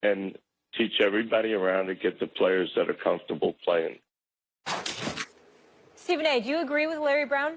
and teach everybody around to get the players that are comfortable playing. Stephen A., do you agree with Larry Bwown?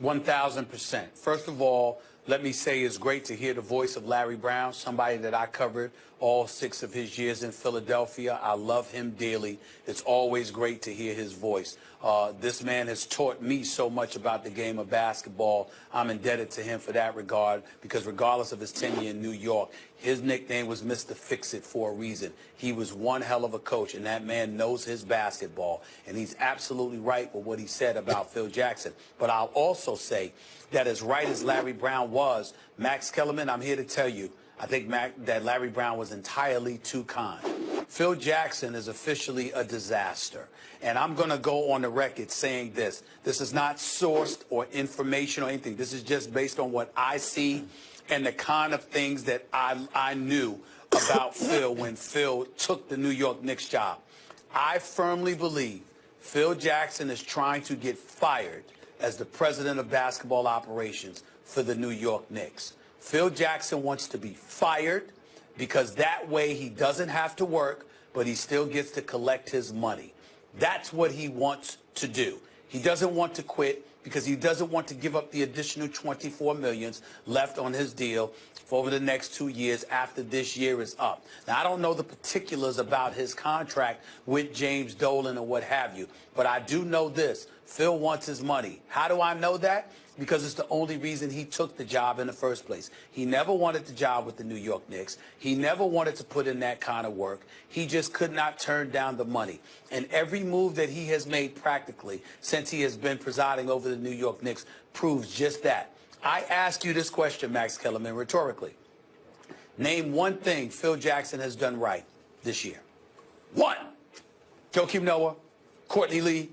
1,000%. First of all, let me say it's great to hear the voice of Larry Bwown, somebody that I covered all 6 of his years in Philadelphia. I love him dearly. It's always great to hear his voice. This man has taught me so much about the game of basketball. I'm indebted to him for that regard, because regardless of his tenure in New York, his nickname was Mr. Fix-It for a reason. He was one hell of a coach, and that man knows his basketball. And he's absolutely right with what he said about Phil Jackson. But I'll also say that as right as Larry Bwown was, Max Kellerman, I'm here to tell you, I think that Larry Bwown was entirely too kind. Phil Jackson is officially a disaster. And I'm going to go on the record saying this. This is not sourced or information or anything. This is just based on what I see and the kind of things that I knew about Phil when Phil took the New York Knicks job. I firmly believe Phil Jackson is trying to get fired as the president of basketball operations for the New York Knicks. Phil Jackson wants to be fired because that way he doesn't have to work, but he still gets to collect his money. That's what he wants to do. He doesn't want to quit because he doesn't want to give up the additional $24 million left on his deal for over the next 2 years after this year is up. Now, I don't know the particulars about his contract with James Dolan or what have you, but I do know this. Phil wants his money. How do I know that? Because it's the only reason he took the job in the first place. He never wanted the job with the New York Knicks. He never wanted to put in that kind of work. He just could not turn down the money. And every move that he has made practically since he has been presiding over the New York Knicks proves just that. I ask you this question, Max Kellerman, rhetorically. Name one thing Phil Jackson has done right this year. One. Joakim Noah, Courtney Lee.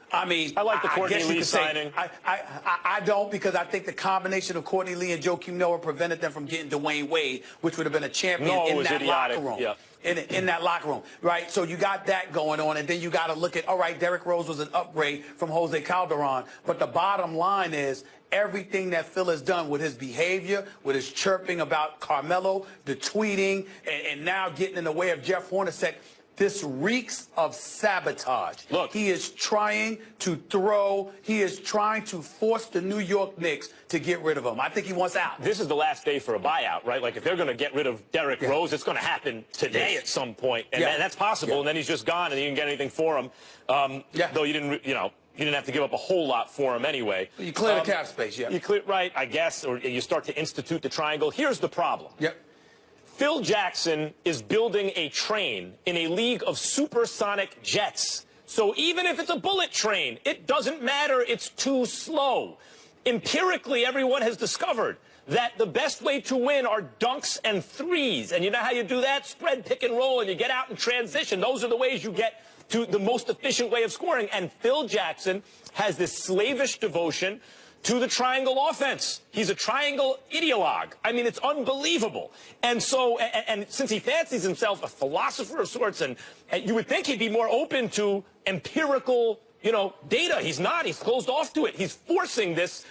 I mean, I like the Courtney Lee signing. I don't, because I think the combination of Courtney Lee and Joakim Noah prevented them from getting Dwayne Wade, which would have been a champion in that locker room. Yeah. In that locker room, right? So you got that going on, and then you got to look at, all right, Derrick Rose was an upgrade from Jose Calderon, but the bottom line is everything that Phil has done with his behavior, with his chirping about Carmelo, the tweeting, and now getting in the way of Jeff Hornacek. This reeks of sabotage. Look, he is trying to force the New York Knicks to get rid of him. I think he wants out. This is the last day for a buyout, right? Like, if they're going to get rid of Derrick Rose, it's going to happen today at some point. And that's possible, and then he's just gone, and you can get anything for him. Though you didn't, you didn't have to give up a whole lot for him anyway. You clear the cap space, You clear, right, I guess, or you start to institute the triangle. Here's the problem. Phil Jackson is building a train in a league of supersonic jets. So even if it's a bullet train, it doesn't matter. It's too slow. Empirically, everyone has discovered that the best way to win are dunks and threes. And you know how you do that? Spread, pick, and roll, and you get out in transition. Those are the ways you get to the most efficient way of scoring. And Phil Jackson has this slavish devotion to the triangle offense. He's a triangle ideologue. I mean, it's unbelievable. And so, and since he fancies himself a philosopher of sorts, and you would think he'd be more open to empirical, data. He's not. He's closed off to it. He's forcing this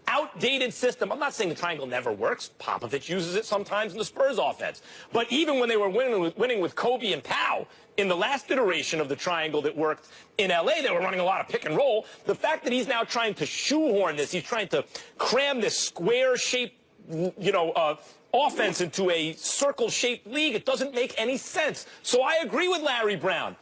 outdated system. I'm not saying the triangle never works. Popovich uses it sometimes in the Spurs offense. But even when they were winning with Kobe and Powell in the last iteration of the triangle that worked in L.A., they were running a lot of pick and roll. The fact that he's now trying to shoehorn this, he's trying to cram this square-shaped, offense into a circle-shaped league, it doesn't make any sense. So I agree with Larry Bwown.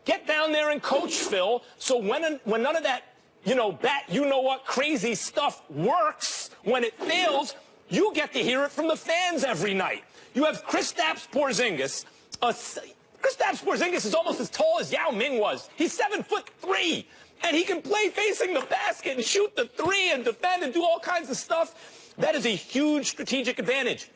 Get down there and coach, Phil, so when none of that you-know-what crazy stuff works, when it fails, you get to hear it from the fans every night. You have Kristaps Porzingis. Kristaps Porzingis is almost as tall as Yao Ming was. He's 7'3", and he can play facing the basket and shoot the three and defend and do all kinds of stuff. That is a huge strategic advantage.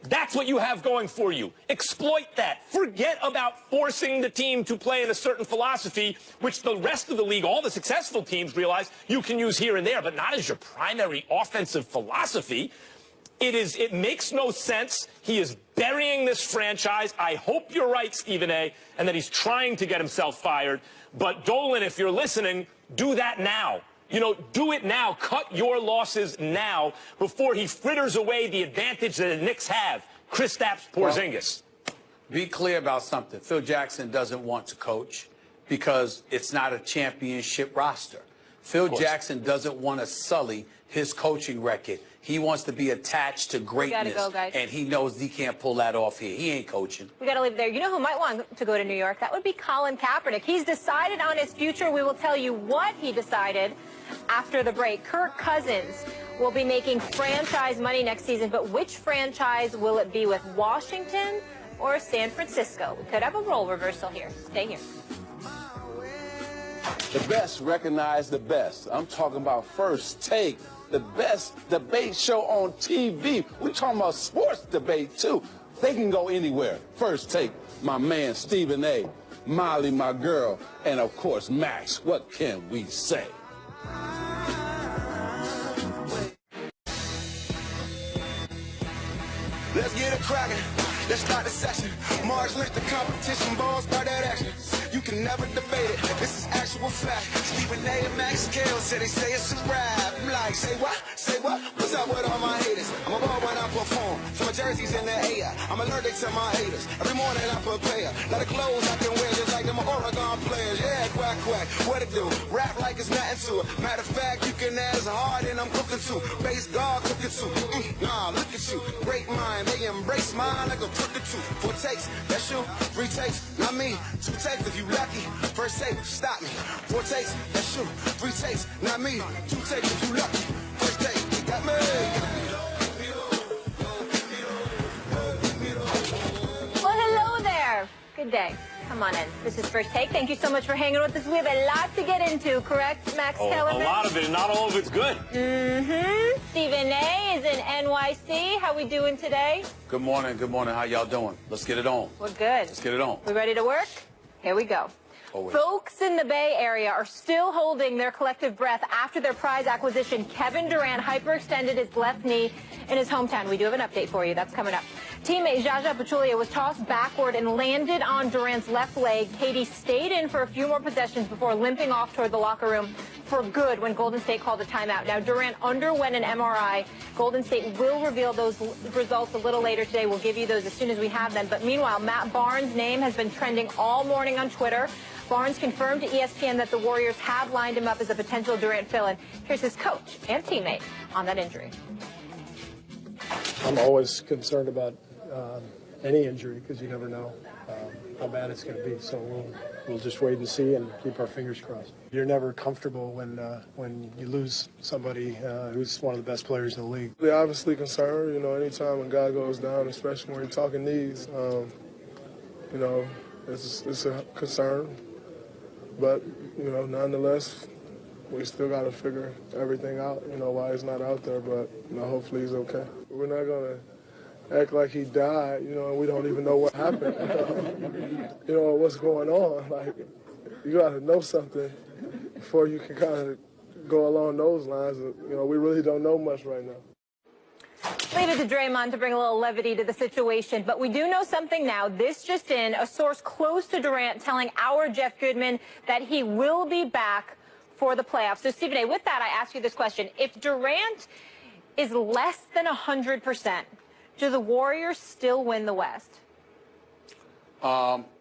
That's what you have going for you. Exploit that. Forget about forcing the team to play in a certain philosophy, which the rest of the league, all the successful teams, realize you can use here and there, but not as your primary offensive philosophy. It makes no sense. He is burying this franchise. I hope you're right, Stephen A., and that he's trying to get himself fired. But Dolan, if you're listening, do that now. Do it now. Cut your losses now before he fritters away the advantage that the Knicks have. Kristaps Porzingis. Be clear about something. Phil Jackson doesn't want to coach because it's not a championship roster. Phil Jackson doesn't want to sully his coaching record. He wants to be attached to greatness, go, guys. and he knows he can't pull that off here. He ain't coaching. We got to leave it there. You know who might want to go to New York? That would be Colin Kaepernick. He's decided on his future. We will tell you what he decided after the break. Kirk Cousins will be making franchise money next season, but which franchise will it be with, Washington or San Francisco? We could have a role reversal here. Stay here. The best recognize the best. I'm talking about First Take, the best debate show on TV. We're talking about sports debate, too. They can go anywhere. First Take, my man Stephen A., Molly, my girl, and, of course, Max. What can we say? Let's get it cracking. Let's start the session. March lift the competition, balls by that action. You can never debate it. This is actual fact. Stephen A. and Max Kale said they say it's a rap. I'm like, say what? Say what? What's up with all my haters? I'm a ball when I perform. So my jersey's in the air. I'm allergic to my haters. Every morning I prepare. A lot of clothes I can wear just like them Oregon players. Yeah, quack, quack. What it do? Rap like it's nothing to it. Matter of fact, you can ask hard and I'm cooking too. Base guard cooking too. Nah, look at you. Great mind. They embrace mine like a crooked too. 4 takes, that's you. 3 takes, not me. 2 takes if you lucky. First take, stop me. 4 takes, that's you. 3 takes, not me. 2 takes if you lucky. First take, you got me. Well, hello there. Good day. Come on in. This is First Take. Thank you so much for hanging with us. We have a lot to get into, correct, Max Kellerman? A lot of it, not all of it's good. Stephen A. is in NYC. How we doing today? Good morning, good morning. How y'all doing? Let's get it on. We're good. Let's get it on. We ready to work? Here we go. Always. Folks in the Bay Area are still holding their collective breath after their prize acquisition. Kevin Durant hyperextended his left knee in his hometown. We do have an update for you. That's coming up. Teammate Jaja Pachulia was tossed backward and landed on Durant's left leg. Katie stayed in for a few more possessions before limping off toward the locker room for good when Golden State called a timeout. Now, Durant underwent an MRI. Golden State will reveal those results a little later today. We'll give you those as soon as we have them. But meanwhile, Matt Barnes' name has been trending all morning on Twitter. Barnes confirmed to ESPN that the Warriors have lined him up as a potential Durant fill-in. Here's his coach and teammate on that injury. I'm always concerned about any injury because you never know how bad it's going to be. So we'll just wait and see and keep our fingers crossed. You're never comfortable when you lose somebody who's one of the best players in the league. They're obviously concerned. You know, anytime a guy goes down, especially when you're talking knees, you know, it's a concern. But, you know, nonetheless, we still got to figure everything out, you know, why he's not out there. But, you know, hopefully he's okay. We're not going to act like he died, you know, and we don't even know what happened, you know, what's going on. Like, you got to know something before you can kind of go along those lines. You know, we really don't know much right now. Leave it to Draymond to bring a little levity to the situation. But we do know something now. This just in, a source close to Durant telling our Jeff Goodman that he will be back for the playoffs. So, Stephen A., with that, I ask you this question. If Durant is less than 100%, do the Warriors still win the West?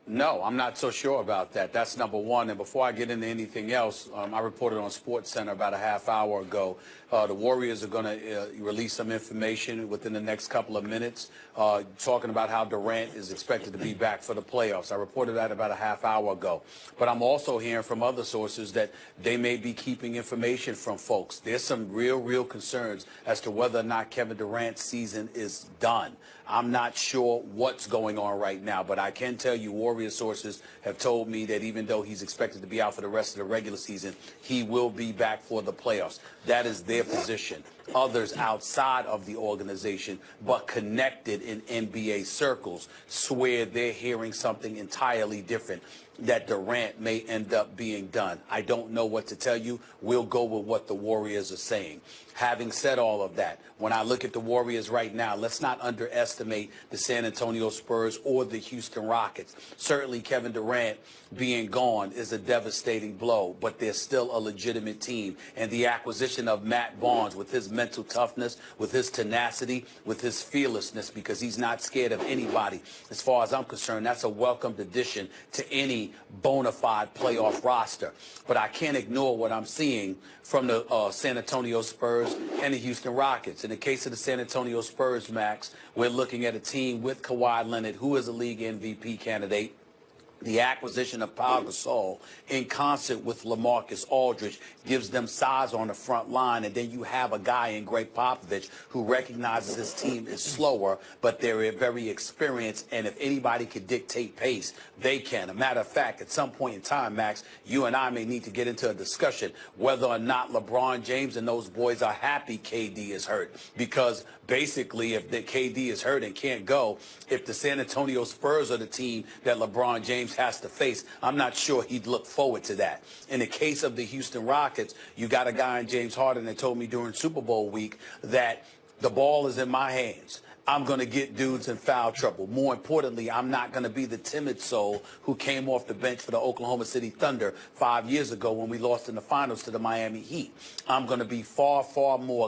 No, I'm not so sure about that. That's number one. And before I get into anything else, I reported on SportsCenter about a half hour ago. The Warriors are going to release some information within the next couple of minutes, talking about how Durant is expected to be back for the playoffs. I reported that about a half hour ago. But I'm also hearing from other sources that they may be keeping information from folks. There's some real concerns as to whether or not Kevin Durant's season is done. I'm not sure what's going on right now, but I can tell you Warriors sources have told me that even though he's expected to be out for the rest of the regular season, he will be back for the playoffs. That is their position. Others outside of the organization, but connected in NBA circles, swear they're hearing something entirely different, that Durant may end up being done. I don't know what to tell you. We'll go with what the Warriors are saying. Having said all of that, when I look at the Warriors right now, let's not underestimate the San Antonio Spurs or the Houston Rockets. Certainly Kevin Durant being gone is a devastating blow, but they're still a legitimate team. And the acquisition of Matt Barnes with his mental toughness, with his tenacity, with his fearlessness, because he's not scared of anybody. As far as I'm concerned, that's a welcomed addition to any bona fide playoff roster. But I can't ignore what I'm seeing from the San Antonio Spurs and the Houston Rockets. In the case of the San Antonio Spurs, Max, we're looking at a team with Kawhi Leonard, who is a league MVP candidate. The acquisition of Pau Gasol in concert with LaMarcus Aldridge gives them size on the front line, and then you have a guy in Greg Popovich who recognizes his team is slower, but they're very experienced, and if anybody could dictate pace, they can. A matter of fact, at some point in time, Max, you and I may need to get into a discussion whether or not LeBron James and those boys are happy KD is hurt, because basically if the KD is hurt and can't go, if the San Antonio Spurs are the team that LeBron James has to face, I'm not sure he'd look forward to that. In the case of the Houston Rockets, you got a guy in James Harden that told me during Super Bowl week that the ball is in my hands. I'm going to get dudes in foul trouble. More importantly, I'm not going to be the timid soul who came off the bench for the Oklahoma City Thunder 5 years ago when we lost in the finals to the Miami Heat. I'm going to be far, far more